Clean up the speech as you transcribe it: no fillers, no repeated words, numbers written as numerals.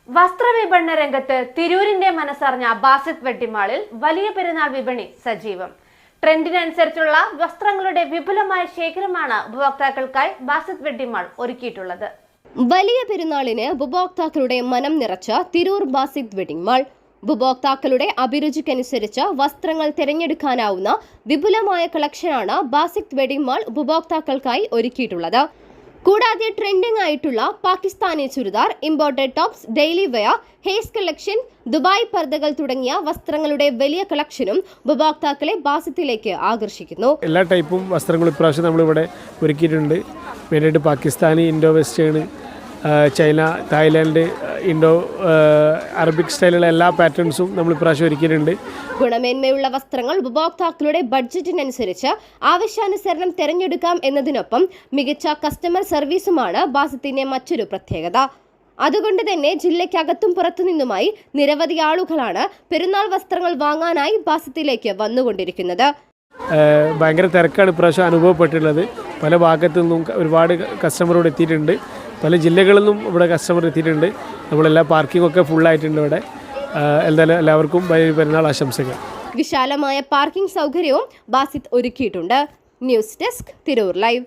വസ്ത്രവിപണന രംഗത്ത് തിരൂരിന്റെ മനസ്സറിഞ്ഞ ബാസിത് വെട്ടിമാളിൽ വലിയ പെരുന്നാൾ വിപണി സജീവം. ട്രെൻഡിനനുസരിച്ചുള്ള വസ്ത്രങ്ങളുടെ വിപുലമായ ശേഖരമാണ് ഉപഭോക്താക്കൾക്കായി ബാസിത് വെട്ടിമാൾ ഒരുക്കിയിട്ടുള്ളത്. വലിയ പെരുന്നാളിന് ഉപഭോക്താക്കളുടെ മനം നിറച്ച തിരൂർ ബാസിത് വെഡിംഗ് മാൾ. ഉപഭോക്താക്കളുടെ അഭിരുചിക്കനുസരിച്ച് വസ്ത്രങ്ങൾ തിരഞ്ഞെടുക്കാനാവുന്ന വിപുലമായ കളക്ഷനാണ് ബാസിത് വെഡിംഗ് മാൾ ഉപഭോക്താക്കൾക്കായി ഒരുക്കിയിട്ടുള്ളത്. കൂടാതെ ട്രെൻഡിംഗ് ആയിട്ടുള്ള Pakistani churidar, imported tops, daily wear, ഹെയ്സ് കളക്ഷൻ, ദുബായ് പർദ്ദകൾ തുടങ്ങിയ വസ്ത്രങ്ങളുടെ വലിയ കളക്ഷനും ഉപഭോക്താക്കളെ ബാസിത്തിലേക്ക് ആകർഷിക്കുന്നു. എല്ലാ ടൈപ്പും വസ്ത്രങ്ങൾ ഇപ്രാവശ്യം നമ്മളിവിടെ ഒരുക്കിയിട്ടുണ്ട്. മെയിനായിട്ട് Pakistani, Indo western, China, Thailand, Indo Arabic സ്റ്റൈലുള്ള എല്ലാ പാറ്റേൺസും നമ്മൾ ഇപ്രാവശ്യം ഒരുക്കിയിട്ടുണ്ട്. ഗുണമേന്മയുള്ള വസ്ത്രങ്ങൾ ഉപഭോക്താക്കളുടെ ബഡ്ജറ്റിനനുസരിച്ച് ആവശ്യാനുസരണം തിരഞ്ഞെടുക്കാം എന്നതിനൊപ്പം മികച്ച കസ്റ്റമർ സർവീസുമാണ് ബാസിത്തിന്റെ മറ്റൊരു പ്രത്യേകത. അതുകൊണ്ട് തന്നെ ജില്ലയ്ക്കകത്തും പുറത്തുനിന്നുമായി നിരവധി ആളുകളാണ് പെരുന്നാൾ വസ്ത്രങ്ങൾ വാങ്ങാനായി ബാസിത്തിലേക്ക് വന്നുകൊണ്ടിരിക്കുന്നത്. ഭയങ്കര തിരക്കാണ് ഇപ്രാവശ്യം അനുഭവപ്പെട്ടിട്ടുള്ളത്. പല ഭാഗത്തു നിന്നും ഒരുപാട് കസ്റ്റമറോട് എത്തിയിട്ടുണ്ട്. പല ജില്ലകളിൽ നിന്നും ഇവിടെ കസ്റ്റമർ എത്തിയിട്ടുണ്ട്. നമ്മളെല്ലാ പാർക്കിംഗ് ഒക്കെ ഫുള്ളായിട്ടുണ്ട് ഇവിടെ. എന്തായാലും എല്ലാവർക്കും പെരുന്നാൾ ആശംസകൾ. വിശാലമായ പാർക്കിംഗ് സൗകര്യവും ബാസിത് ഒരുക്കിയിട്ടുണ്ട്. News desk, Tirur live.